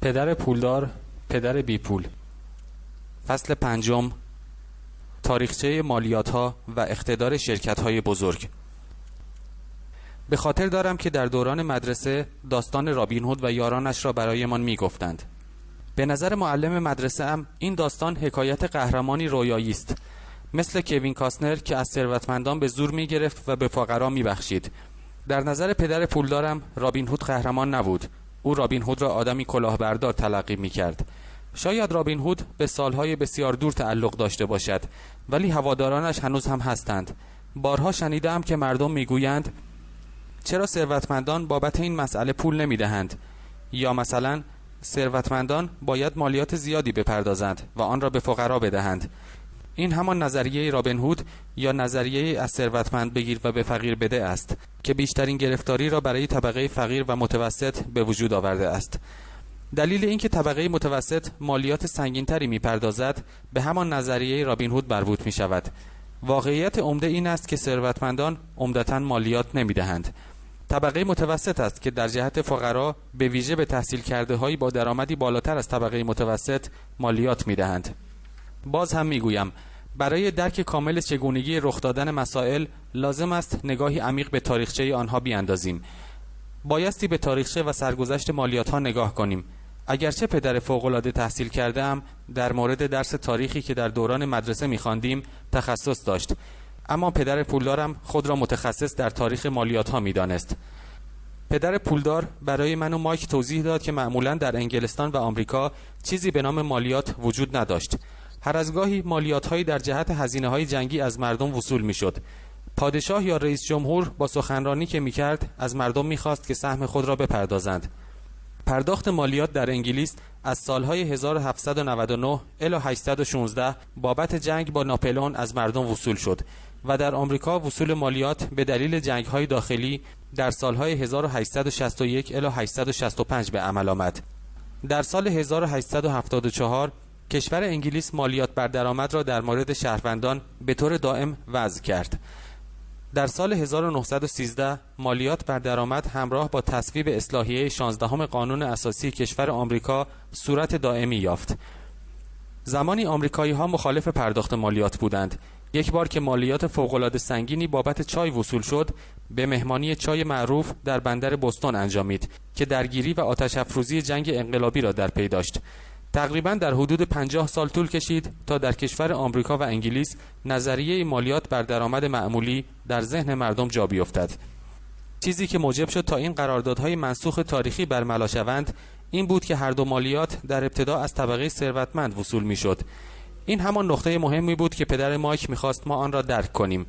پدر پولدار، پدر بی پول. فصل 5. تاریخچه مالیات‌ها و اقتدار شرکت‌های بزرگ. به خاطر دارم که در دوران مدرسه داستان رابین هود و یارانش را برایمان می‌گفتند. به نظر معلم مدرسه ام این داستان حکایت قهرمانی رویایی است، مثل کوین کاستنر که از ثروتمندان به زور می‌گرفت و به فقرا می‌بخشید. در نظر پدر پولدارم رابین هود قهرمان نبود. او رابین هود را آدمی کلاهبردار تلقی می‌کرد. شاید رابین هود به سالهای بسیار دور تعلق داشته باشد، ولی هوادارانش هنوز هم هستند. بارها شنیدم که مردم میگویند چرا ثروتمندان بابت این مسئله پول نمیدهند، یا مثلا ثروتمندان باید مالیات زیادی بپردازند و آن را به فقرا بدهند. این همان نظریه رابین هود یا نظریه از ثروتمند بگیر و به فقیر بده است که بیشترین گرفتاری را برای طبقه فقیر و متوسط به وجود آورده است. دلیل اینکه طبقه متوسط مالیات سنگین‌تری می‌پردازد به همان نظریه رابین هود مربوط می‌شود. واقعیت عمده این است که ثروتمندان عمدتاً مالیات نمی‌دهند. طبقه متوسط است که در جهت فقرا به ویژه به تحصیل کرده‌هایی با درآمدی بالاتر از طبقه متوسط مالیات می‌دهند. باز هم می‌گویم برای درک کامل چگونگی رخ دادن مسائل لازم است نگاهی عمیق به تاریخچه آنها بیاندازیم. بایستی به تاریخچه و سرگذشت مالیات‌ها نگاه کنیم. اگرچه پدر فوق‌العاده تحصیل کرده‌ام، در مورد درس تاریخی که در دوران مدرسه می‌خواندیم تخصص داشت، اما پدر پولدارم خود را متخصص در تاریخ مالیات‌ها می‌دانست. پدر پولدار برای من و مایک توضیح داد که معمولاً در انگلستان و آمریکا چیزی به نام مالیات وجود نداشت. هر از گاهی مالیات‌هایی در جهت هزینه‌های جنگی از مردم وصول می‌شد. پادشاه یا رئیس جمهور با سخنرانی که می‌کرد از مردم می‌خواست که سهم خود را بپردازند. پرداخت مالیات در انگلیس از سالهای 1799 الی 816 بابت جنگ با ناپلئون از مردم وصول شد و در آمریکا وصول مالیات به دلیل جنگ‌های داخلی در سالهای 1861 الی 865 به عمل آمد. در سال 1874 کشور انگلیس مالیات بر درآمد را در مورد شهروندان به طور دائم وضع کرد. در سال 1913 مالیات بر درآمد همراه با تصویب اصلاحیه 16 قانون اساسی کشور آمریکا صورت دائمی یافت. زمانی آمریکایی‌ها مخالف پرداخت مالیات بودند. یک بار که مالیات فوق‌العاده سنگینی بابت چای وصول شد، به مهمانی چای معروف در بندر بوستون انجامید که درگیری و آتش افروزی جنگ انقلابی را در پی داشت. تقریباً در حدود 50 سال طول کشید تا در کشور آمریکا و انگلیس نظریه مالیات بر درآمد معمولی در ذهن مردم جا بیفتد. چیزی که موجب شد تا این قراردادهای منسوخ تاریخی برملا شوند این بود که هر دو مالیات در ابتدا از طبقه ثروتمند وصول می‌شد. این همان نقطه مهمی بود که پدر مایک می‌خواست ما آن را درک کنیم.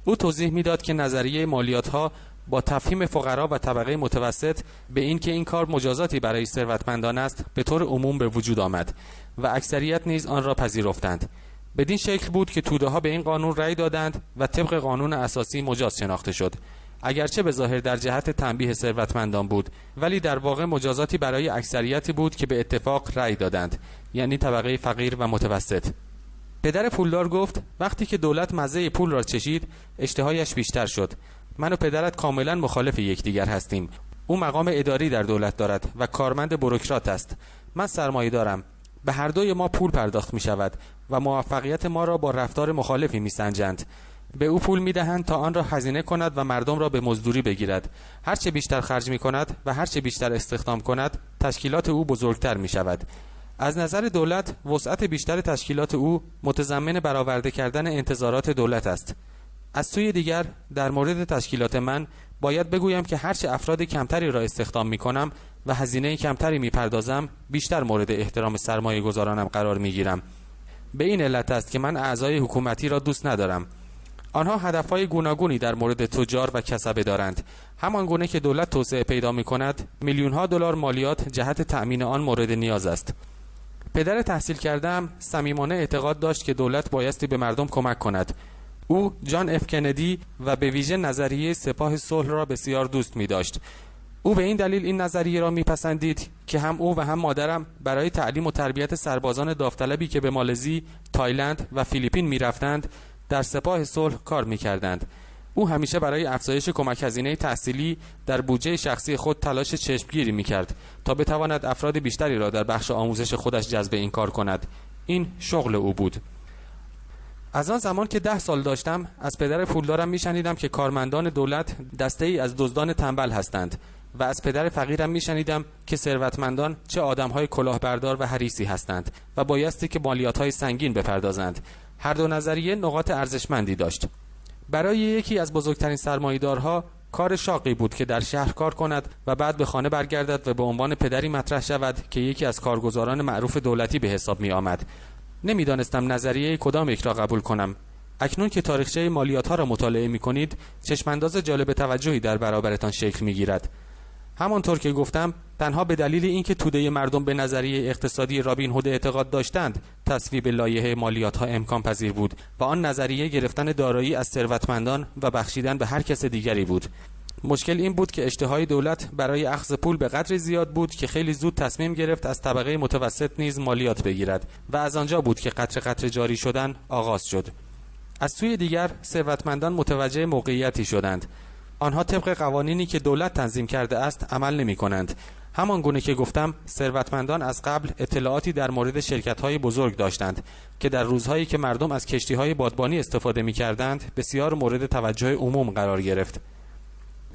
او توضیح می‌داد که نظریه مالیات‌ها با تفهیم فقرا و طبقه متوسط به این که این کار مجازاتی برای ثروتمندان است به طور عموم به وجود آمد و اکثریت نیز آن را پذیرفتند. بدین شکل بود که توده‌ها به این قانون رأی دادند و طبق قانون اساسی مجاز شناخته شد. اگرچه به ظاهر در جهت تنبیه ثروتمندان بود، ولی در واقع مجازاتی برای اکثریتی بود که به اتفاق رأی دادند، یعنی طبقه فقیر و متوسط. پدر پولدار گفت وقتی که دولت مزه پول را چشید، اشتهایش بیشتر شد. من و پدرت کاملا مخالف یکدیگر هستیم. او مقام اداری در دولت دارد و کارمند بوروکرات است. من سرمایه دارم. به هر دوی ما پول پرداخت می شود و موفقیت ما را با رفتار مخالفی می سنجند. به او پول می دهند تا آن را هزینه کند و مردم را به مزدوری بگیرد. هرچه بیشتر خرج می کند و هرچه بیشتر استخدام کند، تشکیلات او بزرگتر می شود. از نظر دولت، وسعت بیشتر تشکیلات او متضمن برآورده کردن انتظارات دولت است. از سوی دیگر در مورد تشکیلات من باید بگویم که هرچه افراد کمتری را استخدام می کنم و هزینه کمتری می پردازم، بیشتر مورد احترام سرمایه گذارانم قرار می گیرم. به این علت است که من اعضای حکومتی را دوست ندارم. آنها هدفهای گوناگونی در مورد تجار و کسبه دارند. همان گونه که دولت توسعه پیدا می کند، میلیون‌ها دلار مالیات جهت تأمین آن مورد نیاز است. پدر تحصیل کرده‌ام صمیمانه اعتقاد داشت که دولت بایستی به مردم کمک کند. او جان اف کندی و به ویژه نظریه سپاه صلح را بسیار دوست می داشت. او به این دلیل این نظریه را میپسندید که هم او و هم مادرم برای تعلیم و تربیت سربازان داوطلبی که به مالزی، تایلند و فیلیپین میرفتند در سپاه صلح کار میکردند. او همیشه برای افزایش کمک هزینه تحصیلی در بودجه شخصی خود تلاش چشمگیری می‌کرد تا بتواند افراد بیشتری را در بخش آموزش خودش جذب این کار کند. این شغل او بود. از آن زمان که 10 سال داشتم از پدر پولدارم میشنیدم که کارمندان دولت دسته‌ای از دزدان تنبل هستند و از پدر فقیرم میشنیدم که ثروتمندان چه آدم‌های کلاهبردار و حریصی هستند و بایستی که مالیات‌های سنگین بپردازند. هر دو نظریه نقاط ارزشمندی داشت. برای یکی از بزرگترین سرمایه‌دارها کار شاقی بود که در شهر کار کند و بعد به خانه برگردد و به عنوان پدری مطرح شود که یکی از کارگزاران معروف دولتی به حساب می آمد. نمیدانستم نظریه کدام یک را قبول کنم. اکنون که تاریخچه مالیات‌ها را مطالعه می‌کنید، چشمانداز جالب توجهی در برابرتان شکل می‌گیرد. همانطور که گفتم، تنها به دلیل اینکه توده مردم به نظریه اقتصادی رابین هود اعتقاد داشتند، تصویب لایحه مالیات‌ها امکان پذیر بود و آن نظریه گرفتن دارایی از ثروتمندان و بخشیدن به هر کس دیگری بود. مشکل این بود که اشتهای دولت برای اخذ پول به قدری زیاد بود که خیلی زود تصمیم گرفت از طبقه متوسط نیز مالیات بگیرد و از آنجا بود که قطره قطره جاری شدن آغاز شد. از سوی دیگر ثروتمندان متوجه موقعیتی شدند. آنها طبق قوانینی که دولت تنظیم کرده است عمل نمی کنند. همان گونه که گفتم، ثروتمندان از قبل اطلاعاتی در مورد شرکت‌های بزرگ داشتند که در روزهایی که مردم از کشتی‌های بادبانی استفاده می‌کردند بسیار مورد توجه عموم قرار گرفت.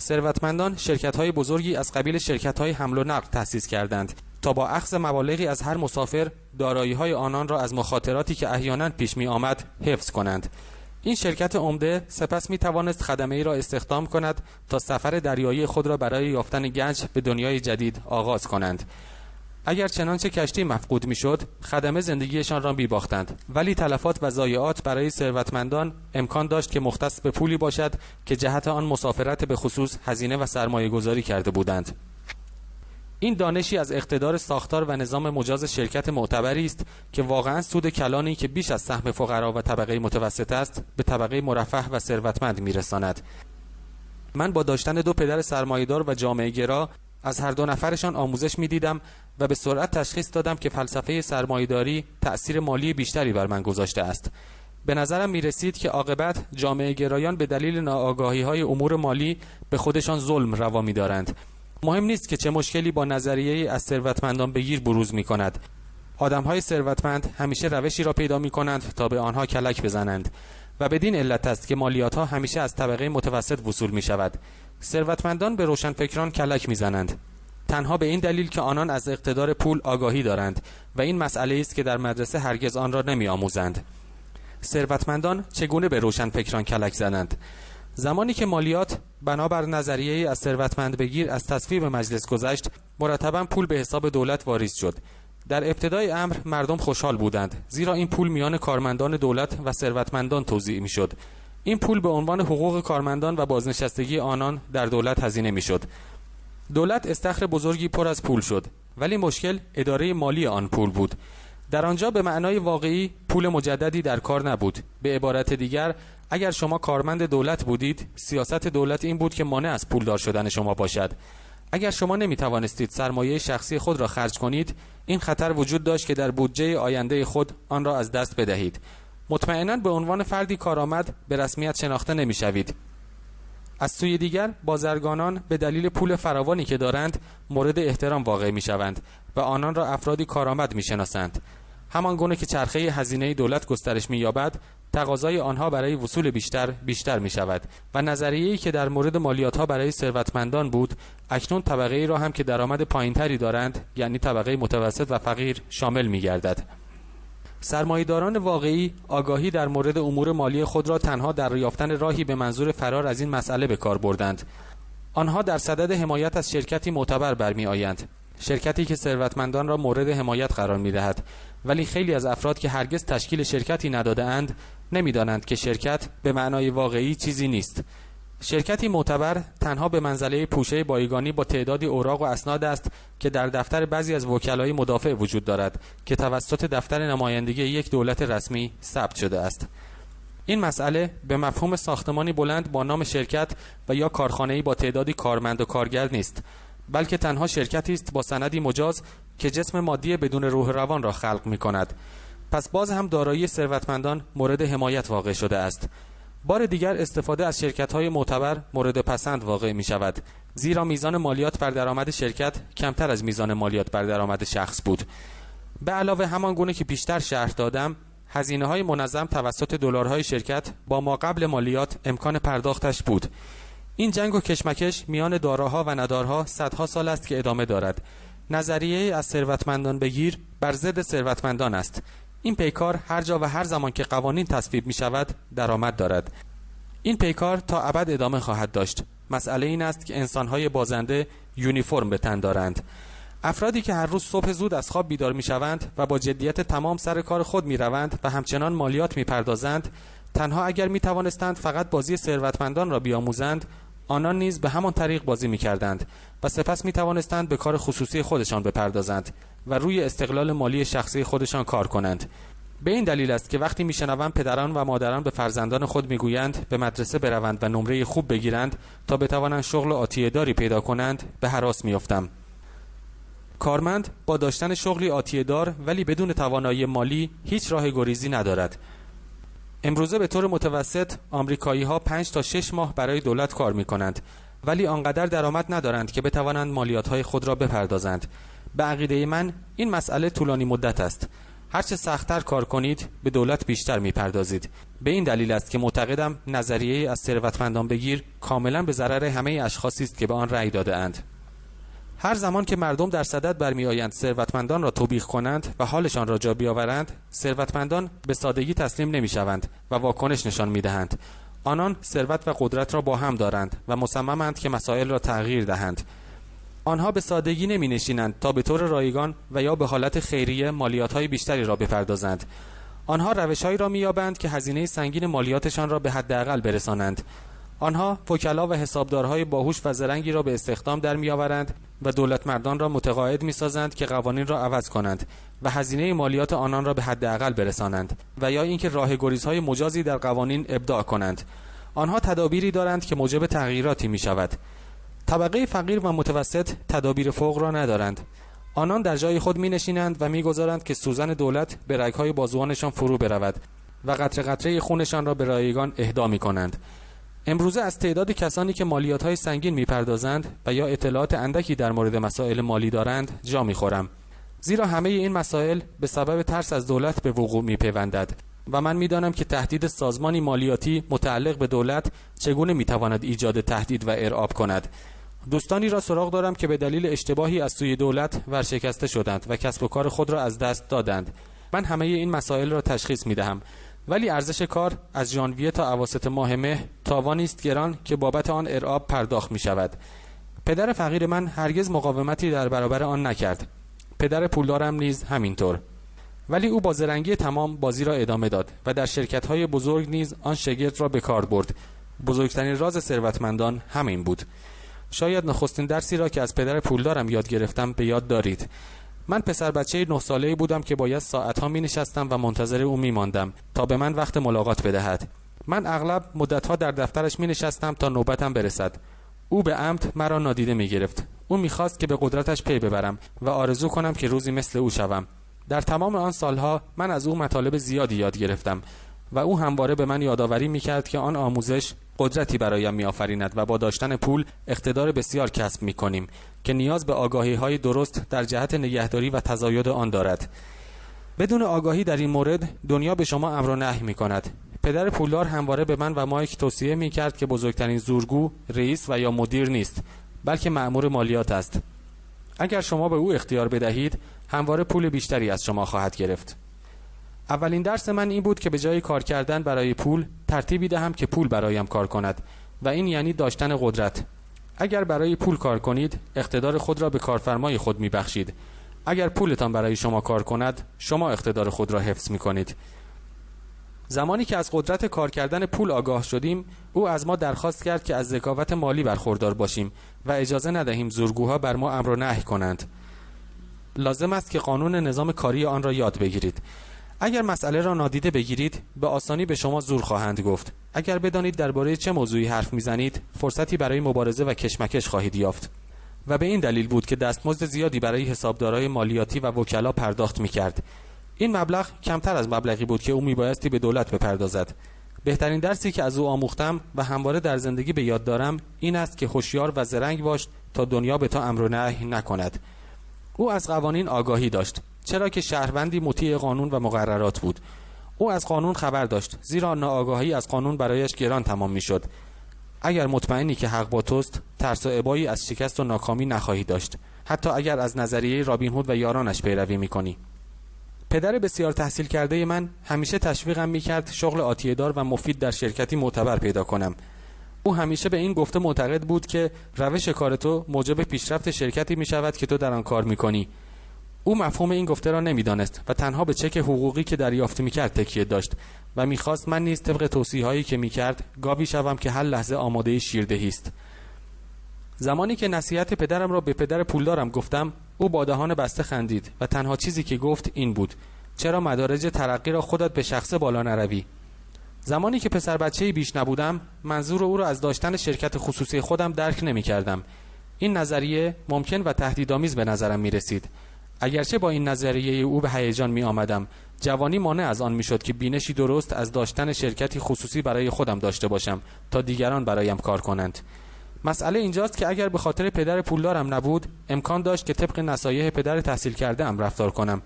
ثروتمندان شرکت‌های بزرگی از قبیل شرکت‌های حمل و نقل تأسیس کردند تا با اخذ مبالغی از هر مسافر دارایی‌های آنان را از مخاطراتی که احیانا پیش می‌آمد حفظ کنند. این شرکت عمده سپس می‌توانست خدمه‌ای را استخدام کند تا سفر دریایی خود را برای یافتن گنج به دنیای جدید آغاز کنند. اگر چنانچه کشتی مفقود میشد، خدمه زندگیشان را می‌باختند، ولی تلفات و ضایعات برای ثروتمندان امکان داشت که مختص به پولی باشد که جهت آن مسافرت به خصوص هزینه و سرمایه گذاری کرده بودند. این دانشی از اقتدار ساختار و نظام مجاز شرکت معتبری است که واقعا سود کلانی که بیش از سهم فقرا و طبقه متوسط است به طبقه مرفه و ثروتمند میرساند. من با داشتن 2 پدر سرمایه‌دار و جامعه گرا از هر 2 نفرشان آموزش می‌دیدم و به سرعت تشخیص دادم که فلسفه سرمایه‌داری تأثیر مالی بیشتری بر من گذاشته است. به نظرم می‌رسید که عاقبت جامعه گرایان به دلیل ناآگاهی‌های امور مالی به خودشان ظلم روا می‌دارند. مهم نیست که چه مشکلی با نظریه از ثروتمندان بگیر بروز می‌کند. آدم‌های ثروتمند همیشه روشی را پیدا می‌کنند تا به آنها کلک بزنند و بدین علت است که مالیات‌ها همیشه از طبقه متوسط وصول می‌شود. ثروتمندان به روشنفکران کلک می‌زنند تنها به این دلیل که آنان از اقتدار پول آگاهی دارند و این مسئله است که در مدرسه هرگز آن را نمی‌آموزند. ثروتمندان چگونه به روشنفکران کلک زنند؟ زمانی که مالیات بنابر نظریه از ثروتمند بگیر از تصویب مجلس گذشت، مرتباً پول به حساب دولت واریز شد. در ابتدای امر مردم خوشحال بودند، زیرا این پول میان کارمندان دولت و ثروتمندان توزیع میشد. این پول به عنوان حقوق کارمندان و بازنشستگی آنان در دولت هزینه میشد. دولت استخر بزرگی پر از پول شد، ولی مشکل اداره مالی آن پول بود. در آنجا به معنای واقعی پول مجددی در کار نبود. به عبارت دیگر، اگر شما کارمند دولت بودید، سیاست دولت این بود که مانع از پولدار شدن شما باشد. اگر شما نمی توانستید سرمایه شخصی خود را خرج کنید، این خطر وجود داشت که در بودجه آینده خود آن را از دست بدهید. مطمئناً به عنوان فردی کارآمد به رسمیت شناخته نمی شوید. از سوی دیگر بازرگانان به دلیل پول فراوانی که دارند مورد احترام واقع می شوند و آنان را افرادی کارآمد می شناسند. همان گونه که چرخه هزینه دولت گسترش می یابد، تقاضای آنها برای وصول بیشتر می شود و نظریه‌ای که در مورد مالیات‌ها برای ثروتمندان بود، اکنون طبقه‌ای را هم که درآمد پایین‌تری دارند، یعنی طبقه متوسط و فقیر، شامل می گردد. سرمایه‌داران واقعی آگاهی در مورد امور مالی خود را تنها در یافتن راهی به منظور فرار از این مسئله به کار بردند. آنها در صدد حمایت از شرکتی معتبر برمی آیند، شرکتی که ثروتمندان را مورد حمایت قرار می دهد، ولی خیلی از افراد که هرگز تشکیل شرکتی نداده اند نمی دانند که شرکت به معنای واقعی چیزی نیست. شرکتی معتبر تنها به منزله پوشه بایگانی با تعدادی اوراق و اسناد است که در دفتر بعضی از وکلای مدافع وجود دارد که توسط دفتر نمایندگی یک دولت رسمی ثبت شده است. این مسئله به مفهوم ساختمانی بلند با نام شرکت و یا کارخانه‌ای با تعدادی کارمند و کارگر نیست، بلکه تنها شرکتی است با سندی مجاز که جسم مادی بدون روح روان را خلق می‌کند. پس باز هم دارایی ثروتمندان مورد حمایت واقع شده است. بار دیگر استفاده از شرکت‌های معتبر مورد پسند واقع می‌شود، زیرا میزان مالیات بر درآمد شرکت کمتر از میزان مالیات بر درآمد شخص بود. به علاوه همان گونه که پیشتر شرح دادم، هزینه‌های منظم توسط دلارهای شرکت با ما قبل مالیات امکان پرداختش بود. این جنگ و کشمکش میان داراها و ندارها صدها سال است که ادامه دارد. نظریه از ثروتمندان بگیر بر ضد ثروتمندان است. این پیکار هر جا و هر زمان که قوانین تصویب می شود درآمد دارد. این پیکار تا ابد ادامه خواهد داشت. مسئله این است که انسان‌های بازنده یونیفرم به تن دارند. افرادی که هر روز صبح زود از خواب بیدار می شوند و با جدیت تمام سر کار خود می روند و همچنان مالیات می پردازند، تنها اگر می توانستند فقط بازی ثروتمندان را بیاموزند، آنان نیز به همان طریق بازی می کردند و سپس می توانستند به کار خصوصی خودشان بپردازند و روی استقلال مالی شخصی خودشان کار کنند. به این دلیل است که وقتی میشنوم پدران و مادران به فرزندان خود میگویند به مدرسه بروند و نمره خوب بگیرند تا بتوانند شغل آتیه‌داری پیدا کنند، به هراس میافتم. کارمند با داشتن شغلی آتیه‌دار ولی بدون توانایی مالی هیچ راه گریزی ندارد. امروزه به طور متوسط آمریکایی‌ها 5 تا 6 ماه برای دولت کار می‌کنند، ولی آنقدر درآمد ندارند که بتوانند مالیات‌های خود را بپردازند. به عقیده من این مسئله طولانی مدت است. هرچه سخت‌تر کار کنید به دولت بیشتر می‌پردازید. به این دلیل است که معتقدم نظریه از ثروتمندان بگیر کاملاً به ضرر همه اشخاصی است که به آن رأی داده‌اند. هر زمان که مردم در صدد برمیآیند ثروتمندان را توبیخ کنند و حالشان را جا بیاورند، ثروتمندان به سادگی تسلیم نمی‌شوند و واکنش نشان می‌دهند. آنان ثروت و قدرت را با هم دارند و مصممند که مسائل را تغییر دهند. آنها به سادگی نمی‌نشینند تا به طور رایگان و یا به حالت خیریه مالیات‌های بیشتری را بپردازند. آنها روش‌هایی را می‌یابند که هزینه سنگین مالیاتشان را به حداقل برسانند. آنها وکلا و حسابدارهای باهوش و زرنگی را به استخدام در می‌آورند و دولت مردان را متقاعد می‌سازند که قوانین را عوض کنند و هزینه مالیات آنان را به حداقل برسانند و یا اینکه راهگریزهای مجازی در قوانین ابداع کنند. آنها تدابیری دارند که موجب تغییراتی می‌شود. طبقه فقیر و متوسط تدابیر فوق را ندارند. آنان در جای خود می‌نشینند و می‌گذارند که سوزن دولت به رگ‌های بازوانشان فرو برود و قطره قطره خونشان را به رایگان اهدا می‌کنند. امروزه از تعداد کسانی که مالیات‌های سنگین می‌پردازند و یا اطلاعات اندکی در مورد مسائل مالی دارند جا می‌خورم، زیرا همه این مسائل به سبب ترس از دولت به وقوع می‌پیوندد و من می‌دانم که تهدید سازمانی مالیاتی متعلق به دولت چگونه می‌تواند ایجاد تهدید و ارعاب کند. دوستانی را سراغ دارم که به دلیل اشتباهی از سوی دولت ورشکسته شدند و کسب و کار خود را از دست دادند. من همه این مسائل را تشخیص می‌دهم، ولی ارزش کار از ژانویه تا اواسط ماه مه تاوانی است گران که بابت آن ارعاب پرداخت می‌شود. پدر فقیر من هرگز مقاومتی در برابر آن نکرد. پدر پولدارم نیز همینطور. ولی او با زرنگی تمام بازی را ادامه داد و در شرکت‌های بزرگ نیز آن شگرد را به کار برد. بزرگترین راز ثروتمندان همین بود. شاید نخستین درسی را که از پدر پولدارم یاد گرفتم به یاد دارید. من پسر بچه 9 ساله‌ای بودم که باید ساعت‌ها می‌نشستم و منتظر او می‌ماندم تا به من وقت ملاقات بدهد. من اغلب مدت‌ها در دفترش می‌نشستم تا نوبتم برسد. او به عمد مرا نادیده می‌گرفت. او می‌خواست که به قدرتش پی ببرم و آرزو کنم که روزی مثل او شوم. در تمام آن سالها من از او مطالب زیادی یاد گرفتم و او همواره به من یادآوری می‌کرد که آن آموزش قدرتی برایم می‌آفریند و با داشتن پول اقتدار بسیار کسب می‌کنیم که نیاز به آگاهی‌های درست در جهت نگهداری و تزاید آن دارد. بدون آگاهی در این مورد دنیا به شما امر و نهی می‌کند. پدر پولدار همواره به من و مایک توصیه می‌کرد که بزرگترین زورگو رئیس و یا مدیر نیست، بلکه مأمور مالیات است. اگر شما به او اختیار بدهید، همواره پول بیشتری از شما خواهد گرفت. اولین درس من این بود که به جای کار کردن برای پول، ترتیبی دهم که پول برایم کار کند و این یعنی داشتن قدرت. اگر برای پول کار کنید، اقتدار خود را به کارفرمای خود می‌بخشید. اگر پولتان برای شما کار کند، شما اقتدار خود را حفظ می‌کنید. زمانی که از قدرت کار کردن پول آگاه شدیم، او از ما درخواست کرد که از ذکاوت مالی برخوردار باشیم و اجازه ندهیم زورگوها بر ما امر و نهی کنند. لازم است که قانون نظام کاری آن را یاد بگیرید. اگر مسئله را نادیده بگیرید، به آسانی به شما زور خواهند گفت. اگر بدانید درباره چه موضوعی حرف میزنید، فرصتی برای مبارزه و کشمکش خواهید یافت. و به این دلیل بود که دستمزد زیادی برای حسابدارای مالیاتی و وکلا پرداخت میکرد. این مبلغ کمتر از مبلغی بود که او میبایستی به دولت بپردازد. بهترین درسی که از او آموختم و همواره در زندگی به یاد دارم این است که هوشیار و زرنگ باش تا دنیا به تو امر و نهی نکند. او از قوانین آگاهی داشت، چرا که شهروندی مطیع قانون و مقررات بود. او از قانون خبر داشت، زیرا ناآگاهی از قانون برایش گران تمام میشد. اگر مطمئنی که حق با توست، ترس و ابایی از شکست و ناکامی نخواهی داشت، حتی اگر از نظریه رابین هود و یارانش پیروی میکنی. پدر بسیار تحصیل کرده من همیشه تشویقم میکرد شغل آتیه‌دار و مفید در شرکتی معتبر پیدا کنم. او همیشه به این گفته معتقد بود که روش کار تو موجب پیشرفت شرکتی میشود که تو در آن کار میکنی. او مفهوم این گفته را نمیدانست و تنها به چک حقوقی که دریافت میکرد تکیه داشت و میخواست من نیز طبق توصیه‌هایی که میکرد گاوی شوم که هر لحظه آماده شیردهی است. زمانی که نصیحت پدرم را به پدر پولدارم گفتم، او با دهان بسته خندید و تنها چیزی که گفت این بود: چرا مدارج ترقی را خودت به شخصه بالا نروی؟ زمانی که پسر بچه‌ای بیش نبودم، منظور او را از داشتن شرکت خصوصی خودم درک نمی‌کردم. این نظریه ممکن و تهدیدآمیز به نظرم می‌رسید. اگرچه با این نظریه او به هیجان می‌آمدم، جوانی مانع از آن می‌شد که بینشی درست از داشتن شرکتی خصوصی برای خودم داشته باشم تا دیگران برایم کار کنند. مسئله اینجاست که اگر به خاطر پدر پولدارم نبود، امکان داشت که طبق نصایح پدر تحصیل کرده ام رفتار کنم.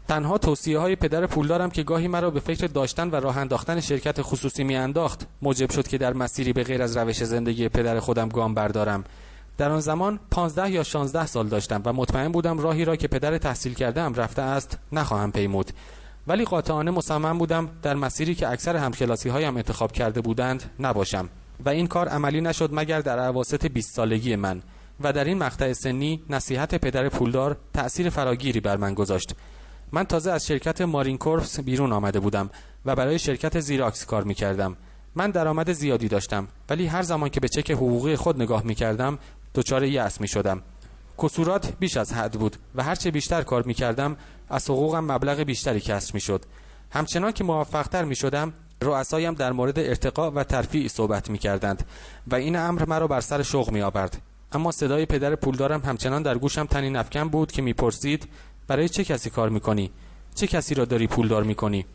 تنها توصیه‌های پدر پولدارم که گاهی مرا به فکر داشتن و راه انداختن شرکت خصوصی میانداخت، موجب شد که در مسیری به غیر از روش زندگی پدر خودم گام بردارم. در آن زمان 15 یا 16 سال داشتم و مطمئن بودم راهی را که پدر تحصیل کرده ام رفته است نخواهم پیمود. ولی قاطعانه مصمم بودم در مسیری که اکثر همکلاسی‌هایم انتخاب کرده بودند نباشم و این کار عملی نشد مگر در اواسط 20 سالگی من و در این مقطع سنی نصیحت پدر پولدار تأثیر فراگیری بر من گذاشت. من تازه از شرکت مارین کورپس بیرون آمده بودم و برای شرکت زیراکس کار می‌کردم. من درآمد زیادی داشتم، ولی هر زمان که به چک حقوقی خود نگاه می‌کردم دچار یأس می‌شدم. کسورات بیش از حد بود و هر چه بیشتر کار می‌کردم از حقوقم مبلغ بیشتری کسر می‌شد. همچنان که موفق‌تر می‌شدم، رؤسایم در مورد ارتقا و ترفیع صحبت می‌کردند و این امر مرا بر سر شوق می‌آورد. اما صدای پدر پولدارم همچنان در گوشم طنین افکن بود که می‌پرسید: برای چه کسی کار می‌کنی؟ چه کسی را داری پولدار می‌کنی؟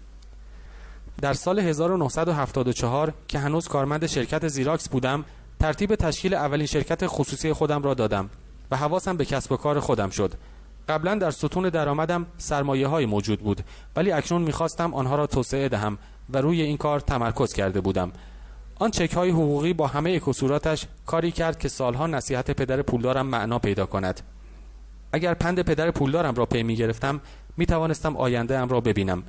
در سال 1974 که هنوز کارمند شرکت زیراکس بودم، ترتیب تشکیل اولین شرکت خصوصی خودم را دادم و حواسم به کسب و کار خودم شد. قبلا در ستون درآمدم سرمایه‌های موجود بود، ولی اکنون می‌خواستم آنها را توسعه دهم و روی این کار تمرکز کرده بودم. آن چک‌های حقوقی با همه کسوراتش کاری کرد که سالها نصیحت پدر پولدارم معنا پیدا کند. اگر پند پدر پولدارم را پی می‌گرفتم، می‌توانستم آینده‌ام را ببینم.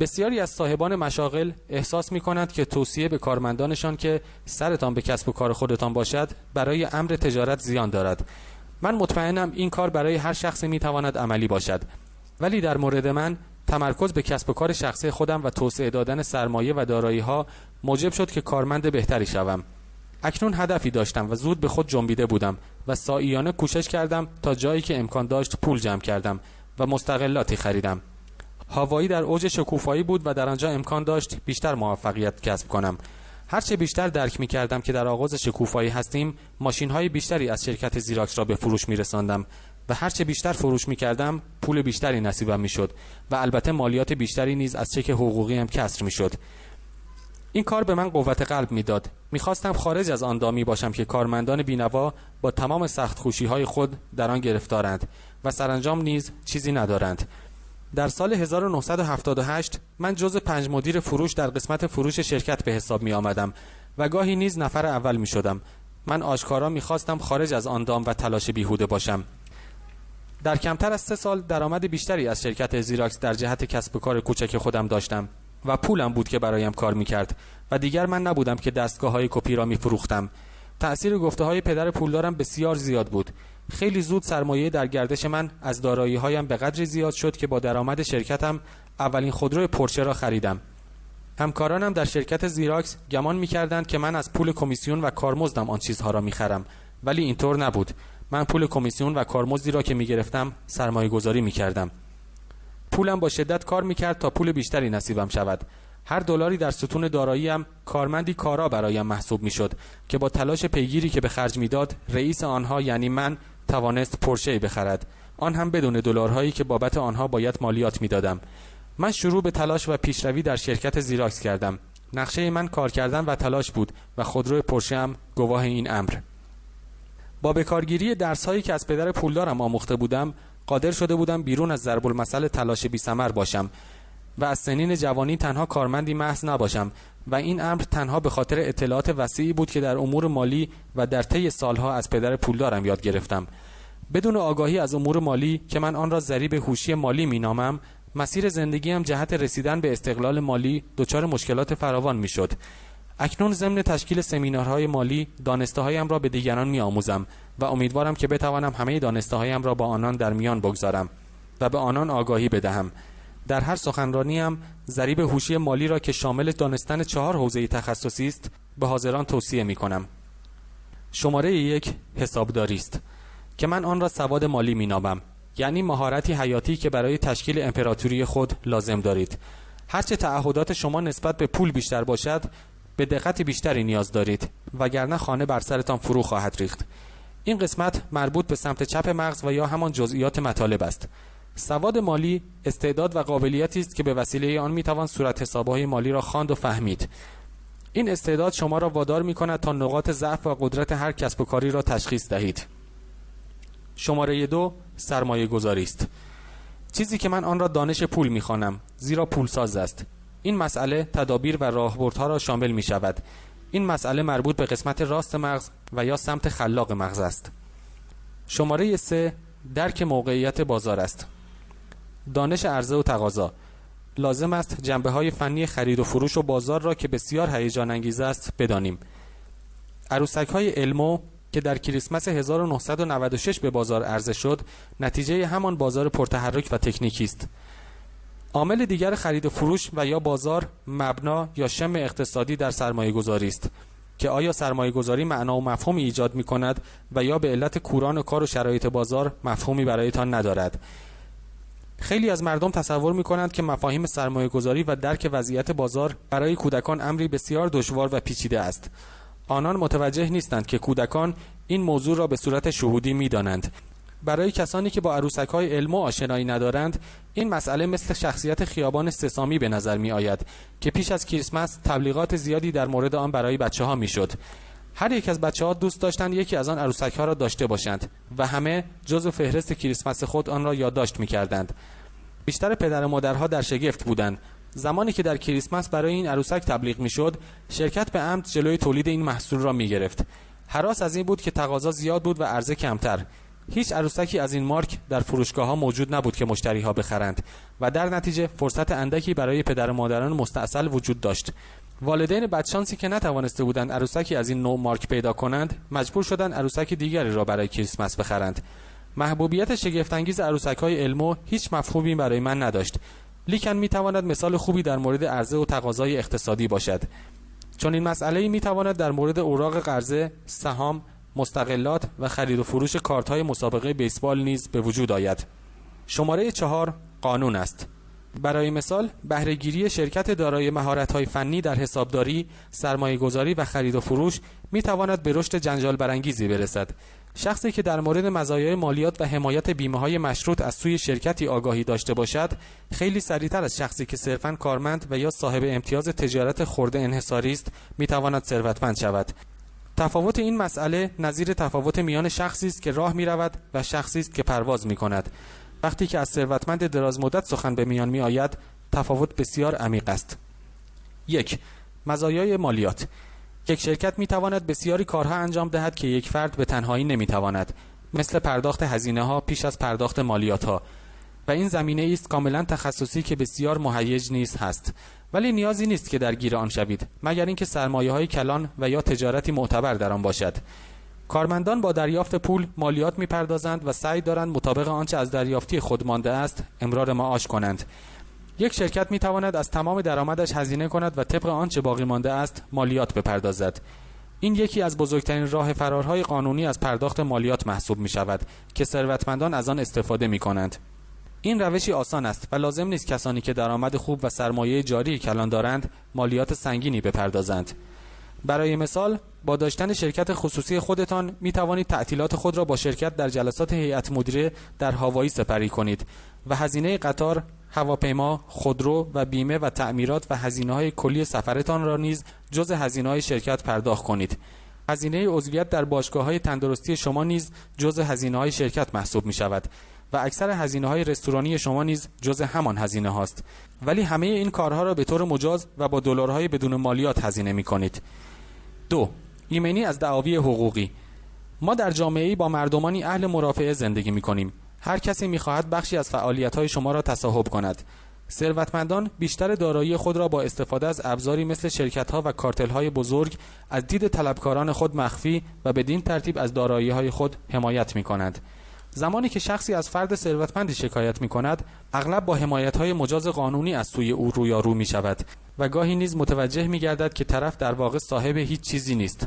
بسیاری از صاحبان مشاغل احساس می‌کنند که توصیه به کارمندانشان که سرتان به کسب و کار خودتان باشد برای امر تجارت زیان دارد. من مطمئنم این کار برای هر شخصی می‌تواند عملی باشد، ولی در مورد من تمرکز به کسب و کار شخصی خودم و توسعه دادن سرمایه و دارایی‌ها موجب شد که کارمند بهتری شوم. اکنون هدفی داشتم و زود به خود جنبیده بودم و سعیانه کوشش کردم تا جایی که امکان داشت پول جمع کردم و مستقلاتی خریدم. هاوایی در اوج شکوفایی بود و در آنجا امکان داشت بیشتر موفقیت کسب کنم. هرچه بیشتر درک می‌کردم که در آغاز شکوفایی هستیم، ماشین‌های بیشتری از شرکت زیراکس را به فروش می‌رساندم و هرچه بیشتر فروش می‌کردم، پول بیشتری نصیبم می‌شد و البته مالیات بیشتری نیز از چک حقوقی هم کسر می‌شد. این کار به من قوت قلب می‌داد. می‌خواستم خارج از آن دامی باشم که کارمندان بی‌نوا با تمام سخت‌کوشی‌های خود در آن گرفتارند و سرانجام نیز چیزی ندارند. در سال 1978 من جزو 5 مدیر فروش در قسمت فروش شرکت به حساب می آمدم و گاهی نیز نفر اول می شدم. من آشکارا می خواستم خارج از آن دام و تلاش بیهوده باشم. در کمتر از 3 سال درآمد بیشتری از شرکت زیراکس در جهت کسب و کار کوچک خودم داشتم و پولم بود که برایم کار می کرد و دیگر من نبودم که دستگاه‌های کپی را می فروختم. تأثیر گفته‌های پدر پولدارم بسیار زیاد بود. خیلی زود سرمایه در گردش من از دارایی‌هایم به قدری زیاد شد که با درآمد شرکتم اولین خودرو پورشه را خریدم. همکارانم در شرکت زیراکس گمان می‌کردند که من از پول کمیسیون و کارمزدم آن چیزها را می‌خرم، ولی اینطور نبود. من پول کمیسیون و کارمزدی را که می‌گرفتم سرمایه‌گذاری می‌کردم. پولم با شدت کار می‌کرد تا پول بیشتری نصیبم شود. هر دلاری در ستون داراییم کارمندی کارا برایم محسوب می‌شد که با تلاش پیگیری که به خرج می‌داد، رئیس آنها یعنی من توانست پورشه بخرد، آن هم بدون دلارهایی که بابت آنها باید مالیات می‌دادم. من شروع به تلاش و پیشروی در شرکت زیراکس کردم. نقشه من کار کردن و تلاش بود و خودرو پورشه هم گواه این امر. با بکارگیری درس‌هایی که از پدر پولدارم آموخته بودم، قادر شده بودم بیرون از ضرب المثل تلاش بی‌ثمر باشم و از سنین جوانی تنها کارمندی محض نباشم و این امر تنها به خاطر اطلاعات وسیعی بود که در امور مالی و در طی سالها از پدر پولدارم یاد گرفتم. بدون آگاهی از امور مالی که من آن را ضریب هوشی مالی مینامم، مسیر زندگیم جهت رسیدن به استقلال مالی دچار مشکلات فراوان میشد. اکنون ضمن تشکیل سمینارهای مالی دانسته‌هایم را به دیگران می‌آموزم و امیدوارم که بتوانم همه دانسته‌هایم را با آنان در میان بگذارم و به آنان آگاهی بدهم. در هر سخنرانیم ضریب هوشی مالی را که شامل دانستن 4 حوزه تخصصی است به حاضران توصیه می‌کنم. شماره 1 حسابداری است که من آن را سواد مالی می‌نامم، یعنی مهارتی حیاتی که برای تشکیل امپراتوری خود لازم دارید. هرچه تعهدات شما نسبت به پول بیشتر باشد، به دقت بیشتری نیاز دارید، وگرنه خانه بر سرتان فرو خواهد ریخت. این قسمت مربوط به سمت چپ مغز و یا همان جزئیات مطالب است. سواد مالی استعداد و قابلیتی است که به وسیله آن میتوان صورت حساب‌های مالی را خواند و فهمید. این استعداد شما را وادار می‌کند تا نقاط ضعف و قدرت هر کسب و کاری را تشخیص دهید. شماره 2 سرمایه‌گذاری است. چیزی که من آن را دانش پول می‌خوانم، زیرا پولساز است. این مسئله تدابیر و راهبردها را شامل می‌شود. این مسئله مربوط به قسمت راست مغز و یا سمت خلاق مغز است. شماره 3 درک موقعیت بازار است. دانش عرضه و تقاضا. لازم است جنبه‌های فنی خرید و فروش و بازار را که بسیار هیجان انگیز است بدانیم. عروسک‌های المو که در کریسمس 1996 به بازار عرضه شد، نتیجه همان بازار پرتحرک و تکنیکی است. عامل دیگر خرید و فروش و یا بازار مبنا یا شم اقتصادی در سرمایه‌گذاری است که آیا سرمایه‌گذاری معنا و مفهومی ایجاد می‌کند و یا به علت کوران کار و شرایط بازار مفهومی برایتان ندارد. خیلی از مردم تصور می‌کنند که مفاهیم سرمایه‌گذاری و درک وضعیت بازار برای کودکان امری بسیار دشوار و پیچیده است. آنان متوجه نیستند که کودکان این موضوع را به صورت شهودی می‌دانند. برای کسانی که با عروسک‌های علم آشنایی ندارند، این مسئله مثل شخصیت خیابان سسامی به نظر می آید که پیش از کریسمس تبلیغات زیادی در مورد آن برای بچه‌ها میشد. هر یک از بچه‌ها دوست داشتند یکی از آن عروسک‌ها را داشته باشند و همه جزو فهرست کریسمس خود آن را یادداشت می‌کردند. بیشتر پدر و مادرها در شگفت بودند. زمانی که در کریسمس برای این عروسک تبلیغ میشد، شرکت به عمد جلوی تولید این محصول را می‌گرفت. هراس از این بود که تقاضا زیاد بود و عرضه کمتر. هیچ عروسکی از این مارک در فروشگاه‌ها موجود نبود که مشتری‌ها بخرند و در نتیجه فرصت اندکی برای پدر و مادران مستعسل وجود داشت. والدین بدشانسی که نتوانسته بودند عروسکی از این نوع مارک پیدا کنند، مجبور شدند عروسک دیگری را برای کریسمس بخرند. محبوبیت شگفت‌انگیز عروسک‌های المو هیچ مفهومی برای من نداشت، لیکن می‌تواند مثال خوبی در مورد عرضه و تقاضای اقتصادی باشد. چون این مسئله می‌تواند در مورد اوراق قرضه، سهام، مستقلات و خرید و فروش کارت‌های مسابقه بیسبال نیز به وجود آید. شماره 4 قانون است. برای مثال، بهره‌گیری شرکت دارای مهارت‌های فنی در حسابداری، سرمایه‌گذاری و خرید و فروش می‌تواند به رشد جنجال برانگیزی برسد. شخصی که در مورد مزایای مالیات و حمایت بیمه‌های مشروط از سوی شرکتی آگاهی داشته باشد، خیلی سریعتر از شخصی که صرفاً کارمند و یا صاحب امتیاز تجارت خرده انحصاری است، می‌تواند ثروتمند شود. تفاوت این مسئله نظیر تفاوت میان شخصی است که راه می‌رود و شخصی است که پرواز می‌کند. وقتی که از ثروتمند دراز مدت سخن به میان می‌آید، تفاوت بسیار عمیق است. 1. مزایای مالیات. یک شرکت می‌تواند بسیاری کارها انجام دهد که یک فرد به تنهایی نمی‌تواند، مثل پرداخت هزینه‌ها پیش از پرداخت مالیات‌ها، و این زمینه است کاملا تخصصی که بسیار مهیج نیز هست، ولی نیازی نیست که درگیر آن شوید مگر اینکه سرمایه‌های کلان و یا تجارتی معتبر در آن باشد. کارمندان با دریافت پول مالیات می‌پردازند و سعی دارند مطابق آنچه از دریافتی خود مانده است امرار معاش کنند. یک شرکت می‌تواند از تمام درآمدش هزینه کند و طبق آنچه باقی مانده است مالیات بپردازد. این یکی از بزرگترین راه فرارهای قانونی از پرداخت مالیات محسوب می‌شود که ثروتمندان از آن استفاده می‌کنند. این روشی آسان است و لازم نیست کسانی که درآمد خوب و سرمایه جاری کلان دارند مالیات سنگینی بپردازند. برای مثال، با داشتن شرکت خصوصی خودتان می توانید تعطیلات خود را با شرکت در جلسات هیئت مدیره در هاوایی سپری کنید و هزینه قطار، هواپیما، خودرو و بیمه و تعمیرات و هزینه‌های کلی سفرتان را نیز جز هزینه‌های شرکت پرداخت کنید. هزینه عضویت در باشگاه‌های تندرستی شما نیز جز هزینه‌های شرکت محسوب می‌شود و اکثر هزینه‌های رستورانی شما نیز جز همان هزینه هاست. ولی همه این کارها را به طور مجاز و با دلارهای بدون مالیات هزینه می‌کنید. 2. ایمنی از دعاوی حقوقی. ما در جامعه‌ای با مردمانی اهل مرافعه زندگی می‌کنیم. هر کسی می‌خواهد بخشی از فعالیت‌های شما را تصاحب کند. ثروتمندان بیشتر دارایی خود را با استفاده از ابزاری مثل شرکت‌ها و کارتل‌های بزرگ از دید طلبکاران خود مخفی و بدین ترتیب از دارایی‌های خود حمایت می‌کنند. زمانی که شخصی از فرد ثروتمندی شکایت می‌کند، اغلب با حمایت‌های مجاز قانونی از سوی او رویارو می‌شود و گاهی نیز متوجه می‌گردد که طرف در واقع صاحب هیچ چیزی نیست.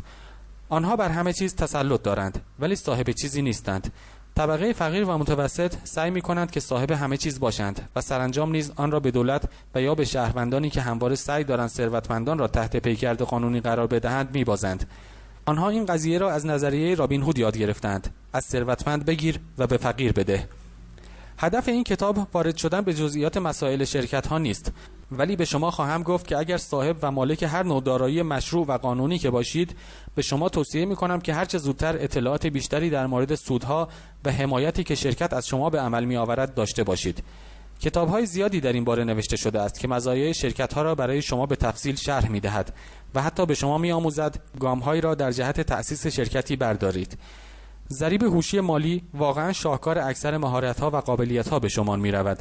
آنها بر همه چیز تسلط دارند ولی صاحب چیزی نیستند. طبقه فقیر و متوسط سعی می‌کنند که صاحب همه چیز باشند و سرانجام نیز آن را به دولت و یا به شهروندانی که همواره سعی دارند ثروتمندان را تحت پیکرد قانونی قرار بدهند می‌بازند. آنها این قضیه را از نظریه رابین هود یاد گرفتند: از ثروتمند بگیر و به فقیر بده. هدف این کتاب وارد شدن به جزئیات مسائل شرکت‌ها نیست، ولی به شما خواهم گفت که اگر صاحب و مالک هر نوع دارایی مشروع و قانونی که باشید، به شما توصیه می‌کنم که هرچه زودتر اطلاعات بیشتری در مورد سودها و حمایتی که شرکت از شما به عمل می‌آورد داشته باشید. کتاب‌های زیادی در این باره نوشته شده است که مزایای شرکت‌ها را برای شما به تفصیل شرح می‌دهد و حتی به شما می‌آموزد گام‌هایی را در جهت تأسیس شرکتی بردارید. ضریب هوشی مالی واقعا شاهکار اکثر مهارت‌ها و قابلیت‌ها به شما می‌رود،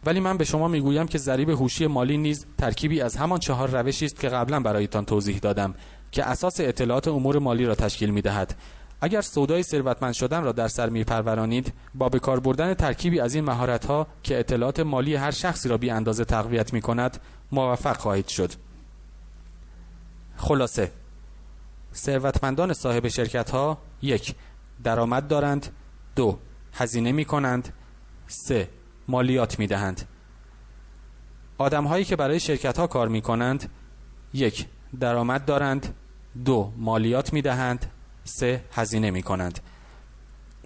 ولی من به شما می‌گویم که ضریب هوشی مالی نیز ترکیبی از همان 4 روشی است که قبلا برایتان توضیح دادم که اساس اطلاعات امور مالی را تشکیل می‌دهد. اگر سودای ثروتمند شدن را در سر می‌پرورانید، با به کار بردن ترکیبی از این مهارت‌ها که اطلاعات مالی هر شخصی را بی اندازه تقویت می‌کند، موفق خواهید شد. خلاصه: ثروتمندان صاحب شرکت‌ها 1. درآمد دارند، 2. هزینه می‌کنند، 3. مالیات می‌دهند. آدم‌هایی که برای شرکت‌ها کار می‌کنند: 1. درآمد دارند، 2. مالیات می‌دهند، 3. هزینه می‌کنند.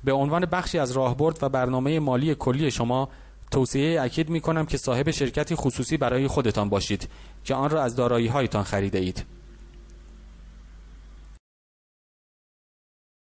به عنوان بخشی از راهبرد و برنامه مالی کلی شما توصیه اکید می‌کنم که صاحب شرکتی خصوصی برای خودتان باشید که آن را از دارایی‌هایتان خریده اید.